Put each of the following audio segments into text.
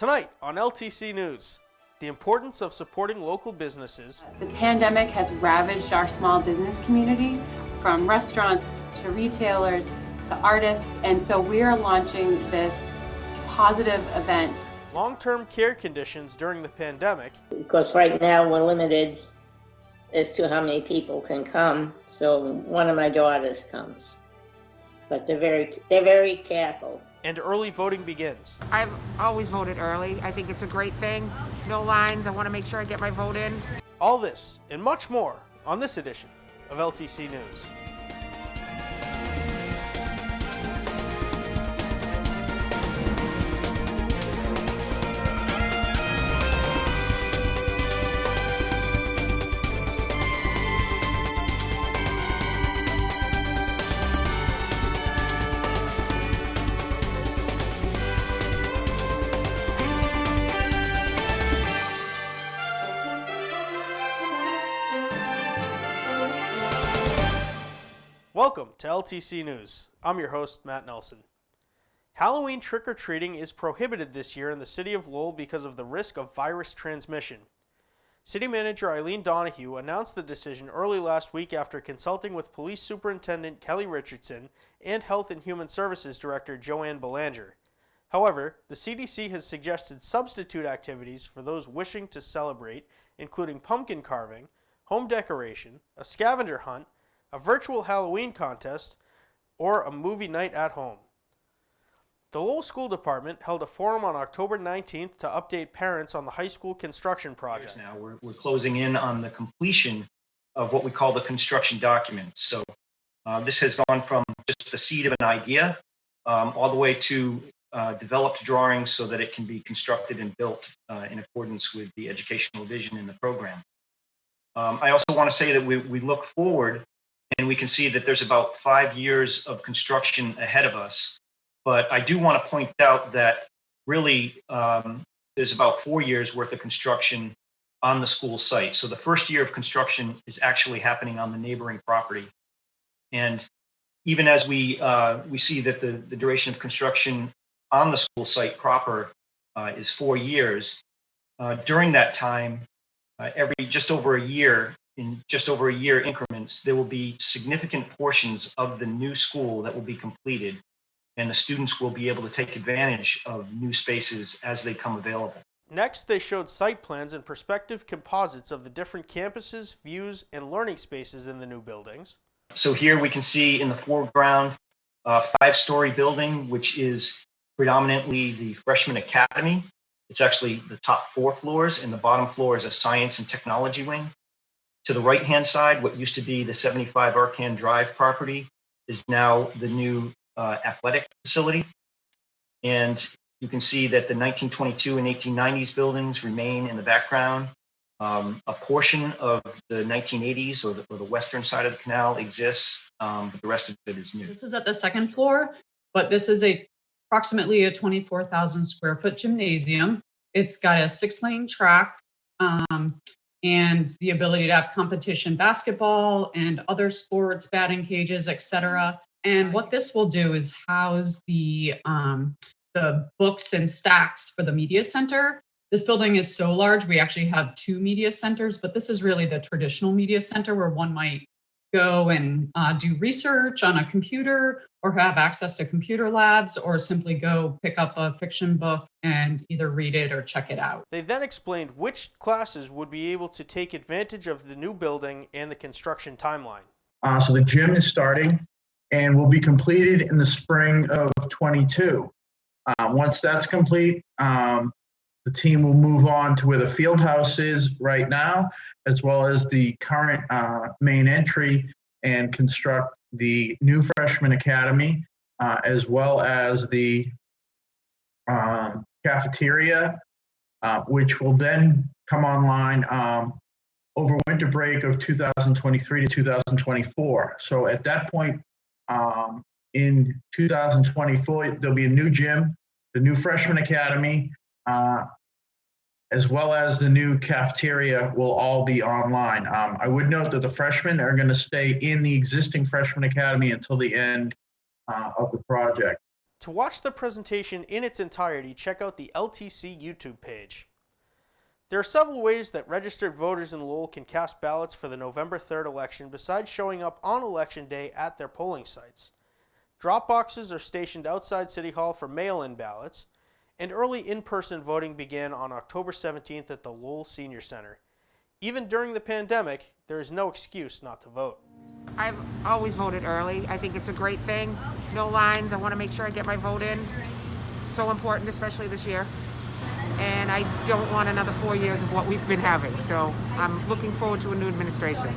Tonight on LTC News, the importance of supporting local businesses. The pandemic has ravaged our small business community, from restaurants to retailers to artists, and so we are launching this positive event. Long-term care conditions during the pandemic. Because right now we're limited as to how many people can come, so one of my daughters comes. But they're very careful. And early voting begins. I've always voted early. I think it's a great thing. No lines. I want to make sure I get my vote in. All this and much more on this edition of LTC News. Welcome to LTC News. I'm your host, Matt Nelson. Halloween trick-or-treating is prohibited this year in the city of Lowell because of the risk of virus transmission. City Manager Eileen Donahue announced the decision early last week after consulting with Police Superintendent Kelly Richardson and Health and Human Services Director Joanne Belanger. However, the CDC has suggested substitute activities for those wishing to celebrate, including pumpkin carving, home decoration, a scavenger hunt, a virtual Halloween contest, or a movie night at home. The Lowell School Department held a forum on October 19th to update parents on the high school construction project. Now we're closing in on the completion of what we call the construction document. So this has gone from just the seed of an idea all the way to developed drawings so that it can be constructed and built in accordance with the educational vision in the program. I also want to say that we look forward and we can see that there's about 5 years of construction ahead of us. But I do want to point out that really there's about 4 years worth of construction on the school site. So the first year of construction is actually happening on the neighboring property. And even as we see that the duration of construction on the school site proper is 4 years, during that time, in just over a year increments, there will be significant portions of the new school that will be completed, and the students will be able to take advantage of new spaces as they come available. Next, they showed site plans and perspective composites of the different campuses, views, and learning spaces in the new buildings. So here we can see in the foreground a 5-story building, which is predominantly the Freshman Academy. It's actually the top 4 floors, and the bottom floor is a science and technology wing. To the right-hand side, what used to be the 75 Arcan Drive property is now the new athletic facility. And you can see that the 1922 and 1890s buildings remain in the background. A portion of the 1980s or the western side of the canal exists, but the rest of it is new. This is at the second floor, but this is approximately a 24,000 square foot gymnasium. It's got a 6-lane track and the ability to have competition basketball and other sports, batting cages, etc. And what this will do is house the books and stacks for the media center. This building is so large, we actually have 2 media centers, but this is really the traditional media center where one might go and do research on a computer or have access to computer labs or simply go pick up a fiction book and either read it or check it out. They then explained which classes would be able to take advantage of the new building and the construction timeline. So the gym is starting and will be completed in the spring of 22. Once that's complete, the team will move on to where the field house is right now, as well as the current main entry, and construct the new Freshman Academy, as well as the cafeteria, which will then come online over winter break of 2023 to 2024. So at that point, in 2024, there'll be a new gym, the new Freshman Academy, as well as the new cafeteria will all be online. I would note that the freshmen are going to stay in the existing Freshman Academy until the end of the project. To watch the presentation in its entirety, check out the LTC YouTube page. There are several ways that registered voters in Lowell can cast ballots for the November 3rd election besides showing up on Election Day at their polling sites. Drop boxes are stationed outside City Hall for mail-in ballots, and early in-person voting began on October 17th at the Lowell Senior Center. Even during the pandemic, there is no excuse not to vote. I've always voted early. I think it's a great thing. No lines. I want to make sure I get my vote in. So important, especially this year. And I don't want another 4 years of what we've been having. So I'm looking forward to a new administration.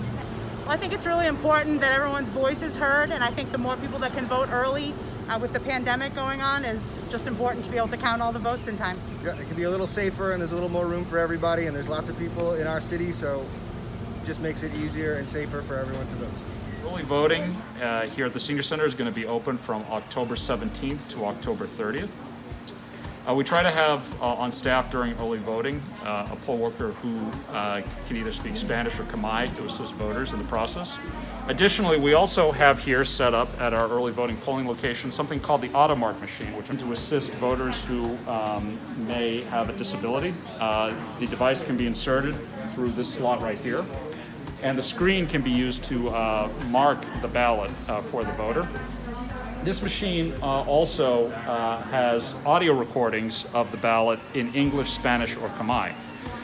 Well, I think it's really important that everyone's voice is heard, and I think the more people that can vote early with the pandemic going on is just important to be able to count all the votes in time. Yeah, it can be a little safer, and there's a little more room for everybody, and there's lots of people in our city, so it just makes it easier and safer for everyone to vote. Early voting here at the Senior Center is going to be open from October 17th to October 30th. We try to have on staff during early voting a poll worker who can either speak Spanish or Khmer to assist voters in the process. Additionally, we also have here set up at our early voting polling location something called the AutoMark machine, which is to assist voters who may have a disability. The device can be inserted through this slot right here, and the screen can be used to mark the ballot for the voter. This machine also has audio recordings of the ballot in English, Spanish, or Khmer.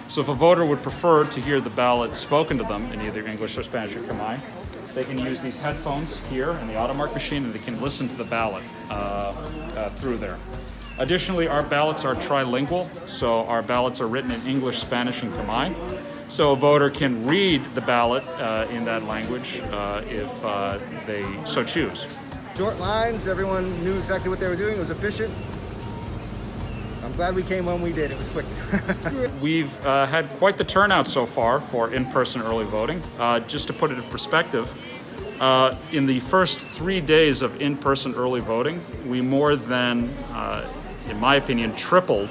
So if a voter would prefer to hear the ballot spoken to them in either English or Spanish or Khmer, they can use these headphones here in the AutoMark machine, and they can listen to the ballot through there. Additionally, our ballots are trilingual, so our ballots are written in English, Spanish, and Khmer. So a voter can read the ballot in that language if they so choose. Short lines, everyone knew exactly what they were doing, it was efficient. I'm glad we came when we did, it was quick. We've had quite the turnout so far for in-person early voting. Just to put it in perspective, in the first 3 days of in-person early voting, we more than, in my opinion, tripled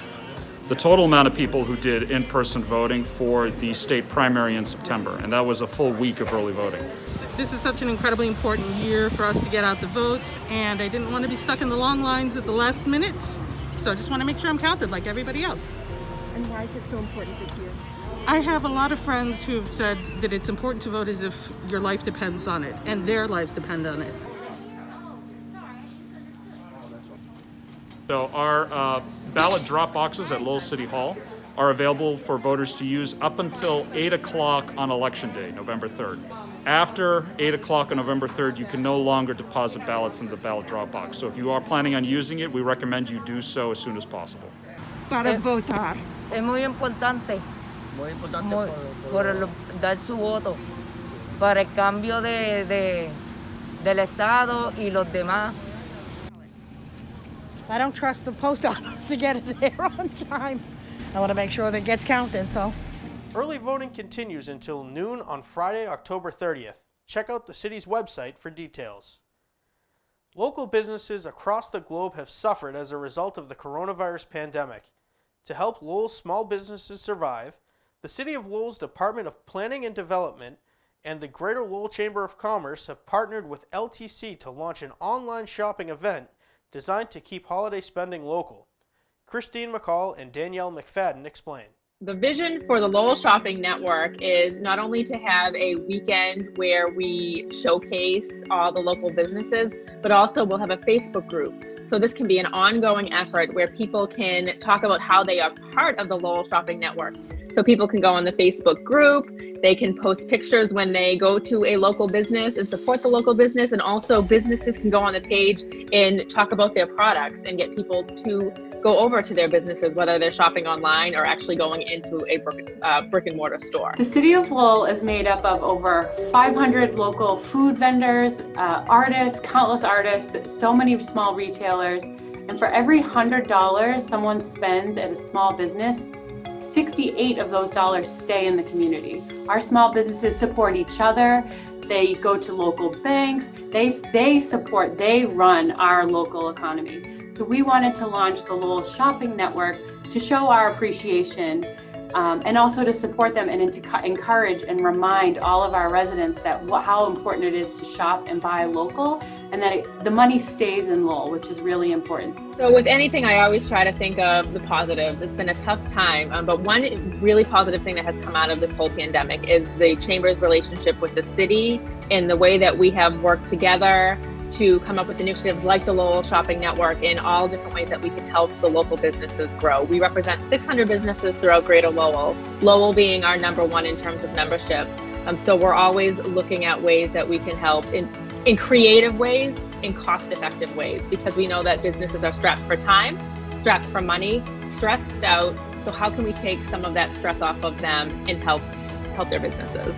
the total amount of people who did in-person voting for the state primary in September, and that was a full week of early voting. This is such an incredibly important year for us to get out the votes, and I didn't want to be stuck in the long lines at the last minutes, so I just want to make sure I'm counted like everybody else. And why is it so important this year? I have a lot of friends who've said that it's important to vote as if your life depends on it, and their lives depend on it. So our ballot drop boxes at Lowell City Hall are available for voters to use up until 8 o'clock on Election Day, November 3rd. After 8 o'clock on November 3rd, you can no longer deposit ballots in the ballot drop box. So if you are planning on using it, we recommend you do so as soon as possible. Para votar. Es muy importante. Por dar su voto para el cambio del Estado y los demás. I don't trust the post office to get it there on time. I want to make sure that it gets counted, so. Early voting continues until noon on Friday, October 30th. Check out the city's website for details. Local businesses across the globe have suffered as a result of the coronavirus pandemic. To help Lowell's small businesses survive, the City of Lowell's Department of Planning and Development and the Greater Lowell Chamber of Commerce have partnered with LTC to launch an online shopping event designed to keep holiday spending local. Christine McCall and Danielle McFadden explain. The vision for the Lowell Shopping Network is not only to have a weekend where we showcase all the local businesses, but also we'll have a Facebook group. So this can be an ongoing effort where people can talk about how they are part of the Lowell Shopping Network. So people can go on the Facebook group, they can post pictures when they go to a local business and support the local business, and also businesses can go on the page and talk about their products and get people to go over to their businesses, whether they're shopping online or actually going into a brick and mortar store. The City of Lowell is made up of over 500 local food vendors, artists, countless artists, so many small retailers, and for every $100 someone spends at a small business, 68 of those dollars stay in the community. Our small businesses support each other. They go to local banks. They run our local economy. So we wanted to launch the Lowell Shopping Network to show our appreciation and also to support them and to encourage and remind all of our residents that how important it is to shop and buy local and that the money stays in Lowell, which is really important. So with anything, I always try to think of the positive. It's been a tough time, but one really positive thing that has come out of this whole pandemic is the Chamber's relationship with the city and the way that we have worked together to come up with initiatives like the Lowell Shopping Network in all different ways that we can help the local businesses grow. We represent 600 businesses throughout Greater Lowell, Lowell being our #1 in terms of membership. So we're always looking at ways that we can help in creative ways, in cost-effective ways, because we know that businesses are strapped for time, strapped for money, stressed out. So how can we take some of that stress off of them and help their businesses?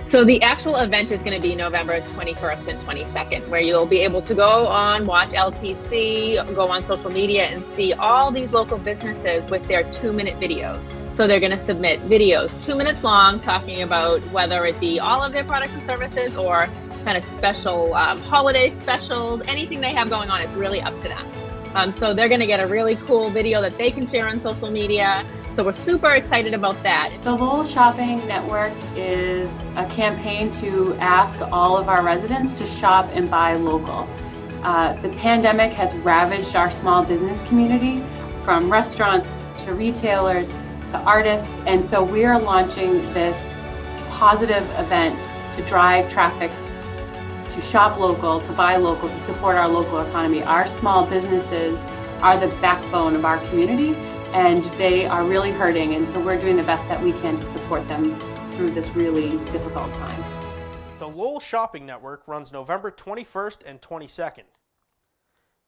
So the actual event is going to be November 21st and 22nd, where you'll be able to go on, watch LTC, go on social media and see all these local businesses with their 2-minute videos. So they're going to submit videos 2 minutes long, talking about whether it be all of their products and services or kind of special holiday specials, anything they have going on. It's really up to them. So they're going to get a really cool video that they can share on social media. So we're super excited about that. The Lowell Shopping Network is a campaign to ask all of our residents to shop and buy local. The pandemic has ravaged our small business community, from restaurants to retailers to artists, and so we are launching this positive event to drive traffic to shop local, to buy local, to support our local economy. Our small businesses are the backbone of our community, and they are really hurting, and so we're doing the best that we can to support them through this really difficult time. The Lowell Shopping Network runs November 21st and 22nd.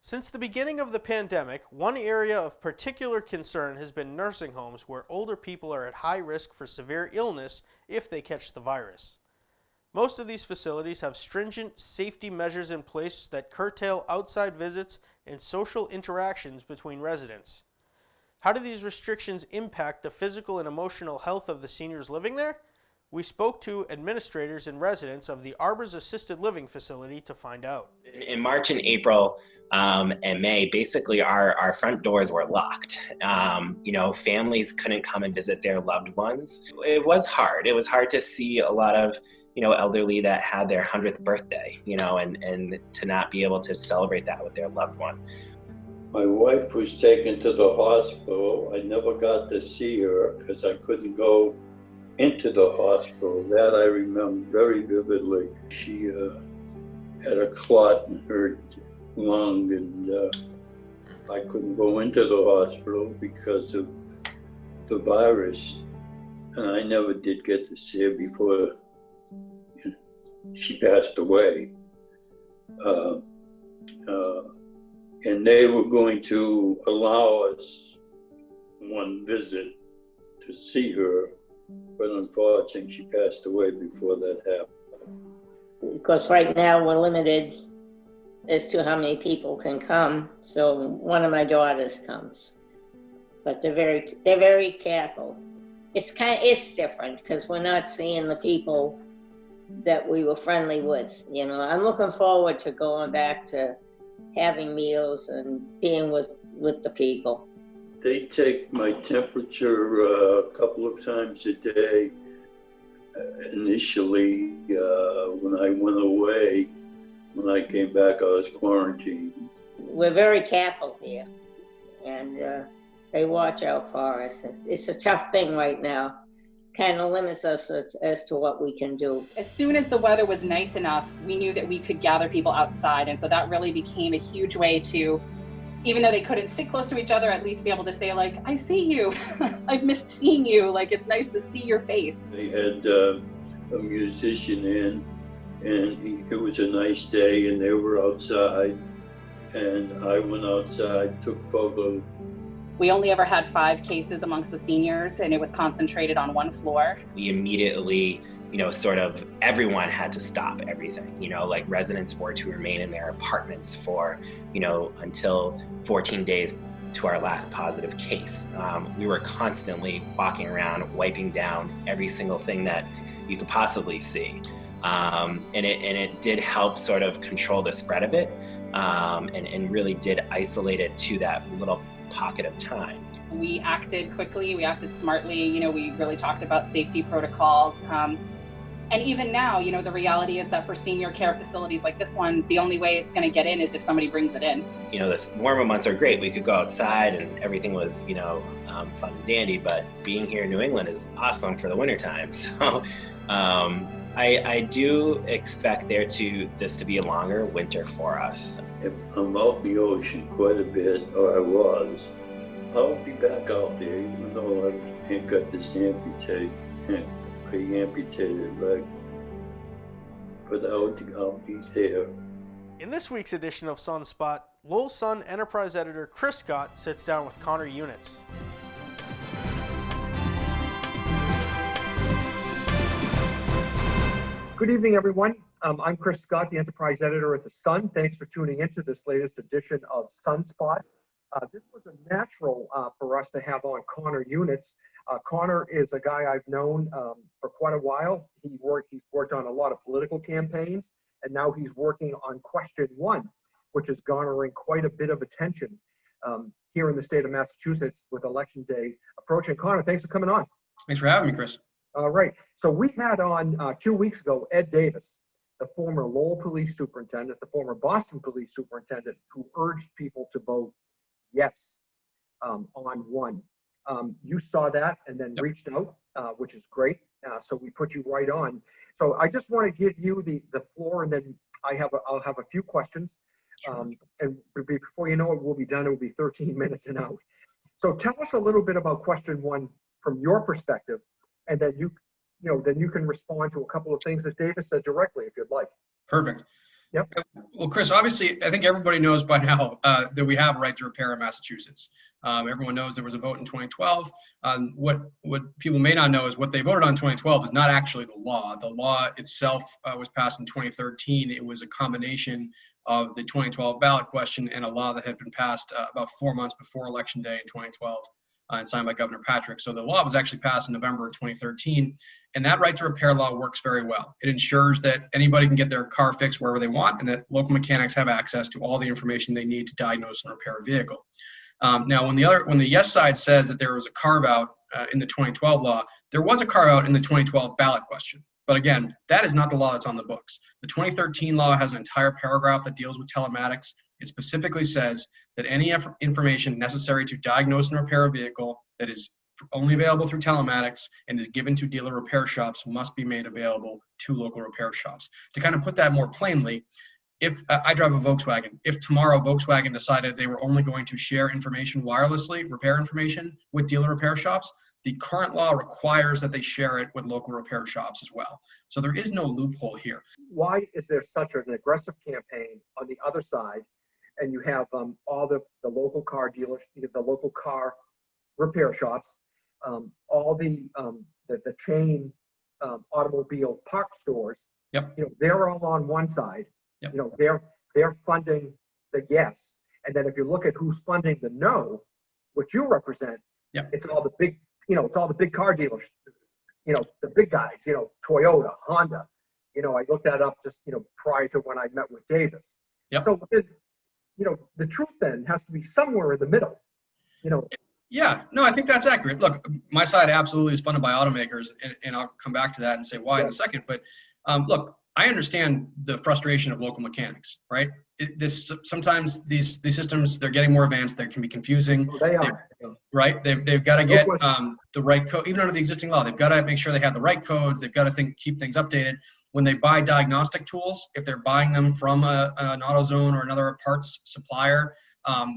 Since the beginning of the pandemic, one area of particular concern has been nursing homes where older people are at high risk for severe illness if they catch the virus. Most of these facilities have stringent safety measures in place that curtail outside visits and social interactions between residents. How do these restrictions impact the physical and emotional health of the seniors living there? We spoke to administrators and residents of the Arbors Assisted Living Facility to find out. In March and April and May, basically our front doors were locked. Families couldn't come and visit their loved ones. It was hard. It was hard to see a lot of elderly that had their 100th birthday, and to not be able to celebrate that with their loved one. My wife was taken to the hospital. I never got to see her because I couldn't go into the hospital. That I remember very vividly. She had a clot in her lung, and I couldn't go into the hospital because of the virus. And I never did get to see her before she passed away. And they were going to allow us one visit to see her, but unfortunately she passed away before that happened. Because right now we're limited as to how many people can come, so one of my daughters comes. But they're very careful. It's different because we're not seeing the people that we were friendly with. I'm looking forward to going back to having meals and being with the people. They take my temperature a couple of times a day. Initially, when I went away, when I came back, I was quarantined. We're very careful here, and they watch out for us. It's a tough thing right now. Kind of limits us as to what we can do. As soon as the weather was nice enough, we knew that we could gather people outside. And so that really became a huge way to, even though they couldn't sit close to each other, at least be able to say, like, I see you. I've missed seeing you. Like, it's nice to see your face. They had a musician in, and it was a nice day, and they were outside. And I went outside, took photos. We only ever had 5 cases amongst the seniors, and it was concentrated on one floor. We immediately, everyone had to stop everything. Like residents were to remain in their apartments for, until 14 days to our last positive case. We were constantly walking around, wiping down every single thing that you could possibly see. And it did help sort of control the spread of it, and really did isolate it to that little pocket of time. We acted quickly, we acted smartly, we really talked about safety protocols. And even now, the reality is that for senior care facilities like this one, the only way it's going to get in is if somebody brings it in. The warmer months are great. We could go outside and everything was, fun and dandy, but being here in New England is awesome for the wintertime. So I do expect this to be a longer winter for us. I'm out in the ocean quite a bit, or I was. I'll be back out there, even though I ain't got this amputated leg. But I'll be there. In this week's edition of Sunspot, Lowell Sun Enterprise editor Chris Scott sits down with Conor Yunits. Good evening, everyone. I'm Chris Scott, the Enterprise Editor at The Sun. Thanks for tuning into this latest edition of Sunspot. This was a natural for us to have on Conor Yunits. Conor is a guy I've known for quite a while. He's worked on a lot of political campaigns, and now he's working on Question 1, which is garnering quite a bit of attention here in the state of Massachusetts with Election Day approaching. Conor, thanks for coming on. Thanks for having me, Chris. All right. So we had on 2 weeks ago Ed Davis, the former Lowell police superintendent, the former Boston police superintendent, who urged people to vote yes on 1. You saw that and then reached out, which is great. So we put you right on. So I just want to give you the floor, and then I'll have a few questions. And before you know it, we'll be done. It will be 13 minutes and out. So tell us a little bit about Question 1 from your perspective, and then you can respond to a couple of things that Davis said directly, if you'd like. Perfect. Yep. Well, Chris, obviously, I think everybody knows by now that we have a right to repair in Massachusetts. Everyone knows there was a vote in 2012. What people may not know is what they voted on in 2012 is not actually the law. The law itself was passed in 2013. It was a combination of the 2012 ballot question and a law that had been passed about 4 months before Election Day in 2012 and signed by Governor Patrick. So the law was actually passed in November of 2013. And that right to repair law works very well. It ensures that anybody can get their car fixed wherever they want, and that local mechanics have access to all the information they need to diagnose and repair a vehicle. Now, when the yes side says that there was a carve out in the 2012 law, there was a carve out in the 2012 ballot question. But again, that is not the law that's on the books. The 2013 law has an entire paragraph that deals with telematics. It specifically says that any information necessary to diagnose and repair a vehicle that is only available through telematics and is given to dealer repair shops must be made available to local repair shops. To kind of put that more plainly, if I drive a Volkswagen, if tomorrow Volkswagen decided they were only going to share information wirelessly, repair information with dealer repair shops, the current law requires that they share it with local repair shops as well. So there is no loophole here. Why is there such an aggressive campaign on the other side? And you have all the local car dealers, the local car repair shops, all the chain automobile park stores. Yep. They're all on one side. Yep. They're funding the yes, and then if you look at who's funding the no, which you represent, yep, it's all the big, it's all the big car dealers, the big guys, Toyota, Honda. I looked that up just prior to when I met with Davis. Yep. So the truth then has to be somewhere in the middle. Yeah, no, I think that's accurate. Look, my side absolutely is funded by automakers, and I'll come back to that and say why in a second. But look, I understand the frustration of local mechanics, right? Sometimes these systems, they're getting more advanced. They can be confusing. They are. Right? They've got to get the right code, even under the existing law. They've got to make sure they have the right codes. They've got to keep things updated. When they buy diagnostic tools, if they're buying them from an AutoZone or another parts supplier,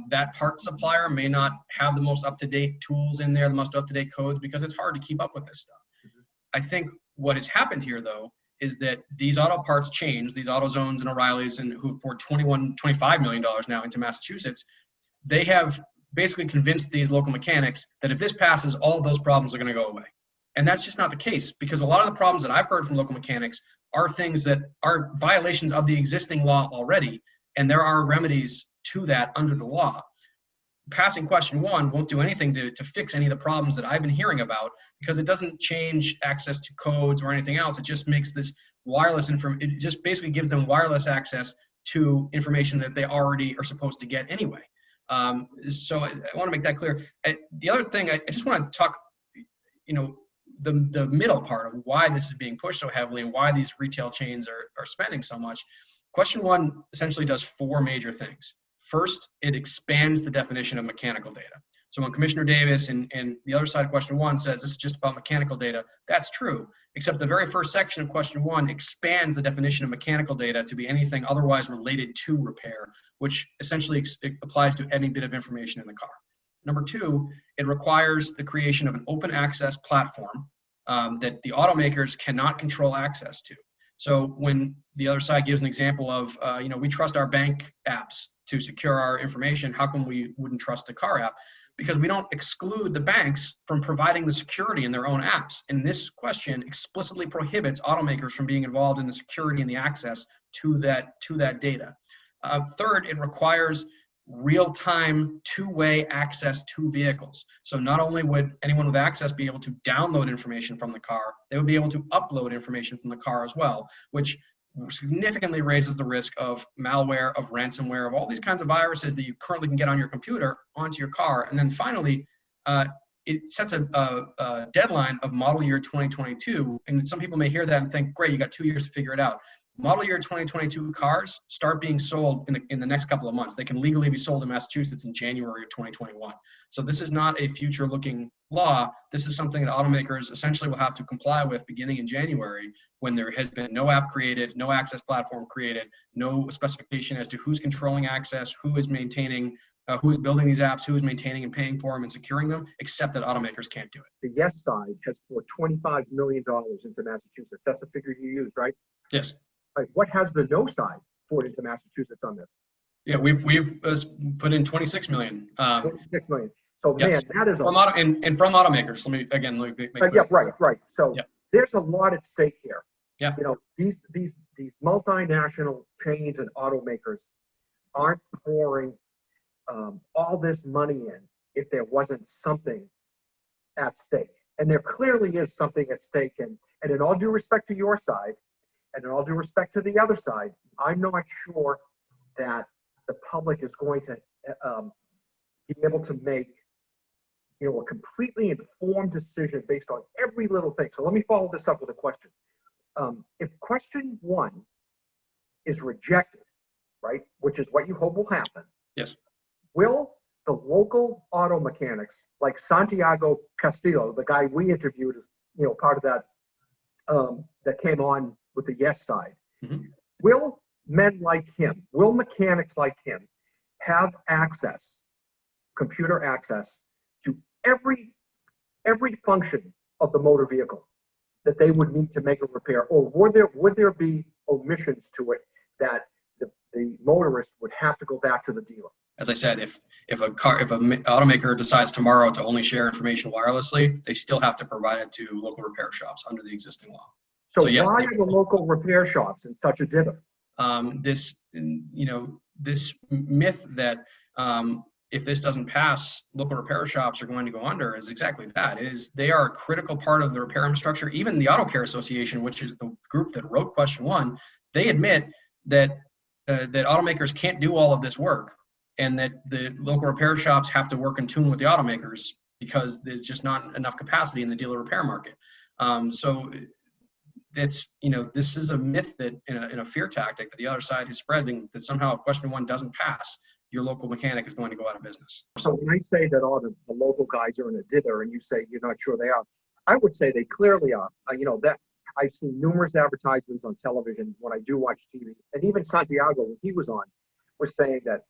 that parts supplier may not have the most up-to-date tools in there, the most up-to-date codes, because it's hard to keep up with this stuff. I think what has happened here, though, is that these auto parts chains, these AutoZones and O'Reillys, and who've poured $25 million now into Massachusetts, they have basically convinced these local mechanics that if this passes, all of those problems are going to go away. And that's just not the case, because a lot of the problems that I've heard from local mechanics are things that are violations of the existing law already, and there are remedies to that under the law. Passing Question 1 won't do anything to fix any of the problems that I've been hearing about, because it doesn't change access to codes or anything else. It just makes this wireless it just basically gives them wireless access to information that they already are supposed to get anyway. So I want to make that clear. The other thing, I just want to talk, the middle part of why this is being pushed so heavily and why these retail chains are spending so much. Question 1 essentially does 4 major things. First, it expands the definition of mechanical data. So when Commissioner Davis and the other side of question 1 says this is just about mechanical data, that's true, except the very first section of question 1 expands the definition of mechanical data to be anything otherwise related to repair, which essentially applies to any bit of information in the car. Number 2, it requires the creation of an open access platform that the automakers cannot control access to. So when the other side gives an example of, we trust our bank apps to secure our information, how come we wouldn't trust the car app? Because we don't exclude the banks from providing the security in their own apps. And this question explicitly prohibits automakers from being involved in the security and the access to that data. Third, it requires real-time two-way access to vehicles. So not only would anyone with access be able to download information from the car, they would be able to upload information from the car as well, which significantly raises the risk of malware, of ransomware, of all these kinds of viruses that you currently can get on your computer onto your car. And then finally, it sets a deadline of model year 2022. And some people may hear that and think, great, you got 2 years to figure it out. Model year 2022 cars start being sold in the next couple of months. They can legally be sold in Massachusetts in January of 2021. So this is not a future-looking law. This is something that automakers essentially will have to comply with beginning in January, when there has been no app created, no access platform created, no specification as to who's controlling access, who is maintaining, who is building these apps, who is maintaining and paying for them and securing them, except that automakers can't do it. The yes side has poured $25 million into Massachusetts. That's the figure you used, right? Yes. Right. What has the no side poured into Massachusetts on this? Yeah, we've put in 26 million. 26 million. So yeah. Man, that is from from automakers. Let me make clear. Yeah, right. So there's a lot at stake here. Yeah. These multinational chains and automakers aren't pouring all this money in if there wasn't something at stake. And there clearly is something at stake. And in all due respect to your side, and in all due respect to the other side, I'm not sure that the public is going to be able to make a completely informed decision based on every little thing. So let me follow this up with a question. If question 1 is rejected, right, which is what you hope will happen, yes, will the local auto mechanics like Santiago Castillo, the guy we interviewed as part of that that came on with the yes side, will men like him, will mechanics like him have access, computer access to every function of the motor vehicle that they would need to make a repair, or would there be omissions to it that the motorist would have to go back to the dealer? As I said, if an automaker decides tomorrow to only share information wirelessly, they still have to provide it to local repair shops under the existing law. So yes, why are the local repair shops in such a dither? This myth that if this doesn't pass, local repair shops are going to go under is exactly that. They are a critical part of the repair infrastructure. Even the Auto Care Association, which is the group that wrote question 1, they admit that automakers can't do all of this work, and that the local repair shops have to work in tune with the automakers because there's just not enough capacity in the dealer repair market. So this is a myth that in a fear tactic that the other side is spreading, that somehow if question 1 doesn't pass, your local mechanic is going to go out of business. So when I say that all the local guys are in a dither, and you say you're not sure they are, I would say they clearly are. That I've seen numerous advertisements on television when I do watch TV, and even Santiago, when he was on, was saying that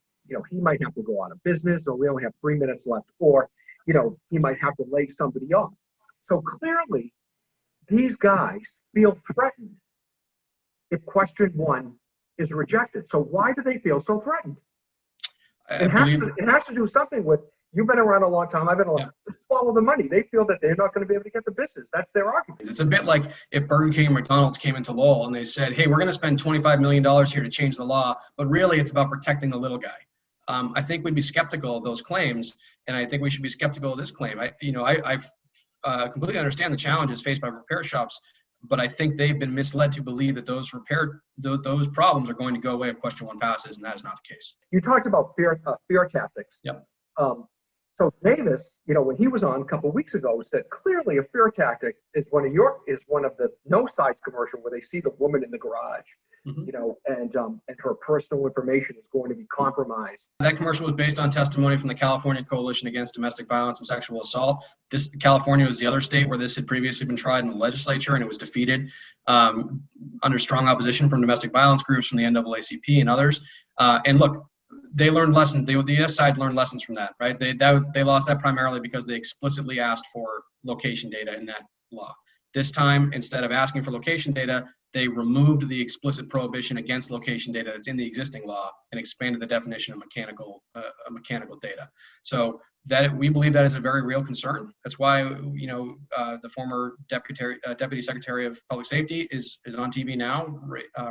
he might have to go out of business, or we only have 3 minutes left, or he might have to lay somebody off. So clearly, these guys feel threatened if question 1 is rejected. So why do they feel so threatened? It has to do something with, you've been around a long time, I've been around, follow the money. They feel that they're not going to be able to get the business. That's their argument. It's a bit like if Burger King and McDonald's came into Lowell and they said, hey, we're going to spend $25 million here to change the law, but really it's about protecting the little guy. I think we'd be skeptical of those claims, and I think we should be skeptical of this claim. I completely understand the challenges faced by repair shops, but I think they've been misled to believe that those problems are going to go away if question 1 passes, and that is not the case. You talked about fear tactics. Yep. So Davis, when he was on a couple of weeks ago, said clearly a fear tactic is one of the No Sides commercial where they see the woman in the garage, and her personal information is going to be compromised. That commercial was based on testimony from the California Coalition Against Domestic Violence and Sexual Assault. California was the other state where this had previously been tried in the legislature, and it was defeated under strong opposition from domestic violence groups, from the NAACP and others. And look, they learned lessons. The US side learned lessons from that, right? They lost that primarily because they explicitly asked for location data in that law. This time, instead of asking for location data, they removed the explicit prohibition against location data that's in the existing law and expanded the definition of mechanical data. So that we believe that is a very real concern. That's why the former Deputy Secretary of Public Safety is on TV now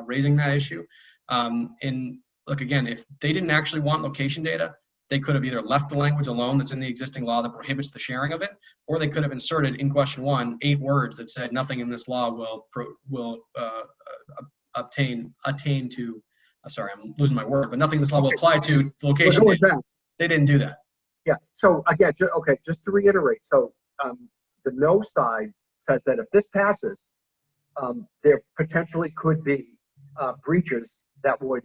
raising that issue. And look, again, if they didn't actually want location data, they could have either left the language alone that's in the existing law that prohibits the sharing of it, or they could have inserted in question 1 8 words that said nothing in this law will attain to. Sorry, I'm losing my word, but nothing in this law will apply to location data. They didn't do that. Yeah. So again, just to reiterate, so the No Side says that if this passes, there potentially could be breaches that would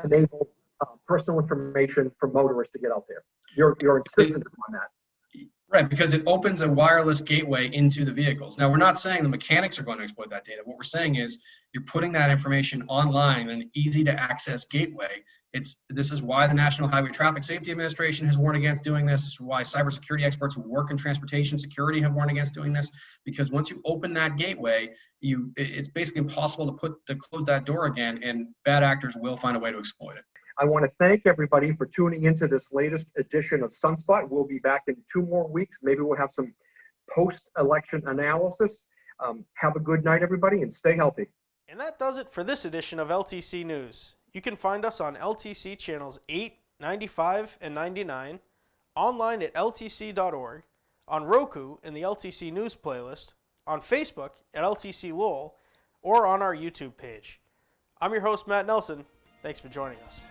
enable personal information for motorists to get out there. Your insistence on that. Right, because it opens a wireless gateway into the vehicles. Now, we're not saying the mechanics are going to exploit that data. What we're saying is you're putting that information online in an easy-to-access gateway. This is why the National Highway Traffic Safety Administration has warned against doing this. This is why cybersecurity experts who work in transportation security have warned against doing this. Because once you open that gateway, it's basically impossible to close that door again, and bad actors will find a way to exploit it. I want to thank everybody for tuning into this latest edition of Sunspot. We'll be back in 2 more weeks. Maybe we'll have some post-election analysis. Have a good night, everybody, and stay healthy. And that does it for this edition of LTC News. You can find us on LTC channels 8, 95, and 99, online at ltc.org, on Roku in the LTC News playlist, on Facebook at LTC Lowell, or on our YouTube page. I'm your host, Matt Nelson. Thanks for joining us.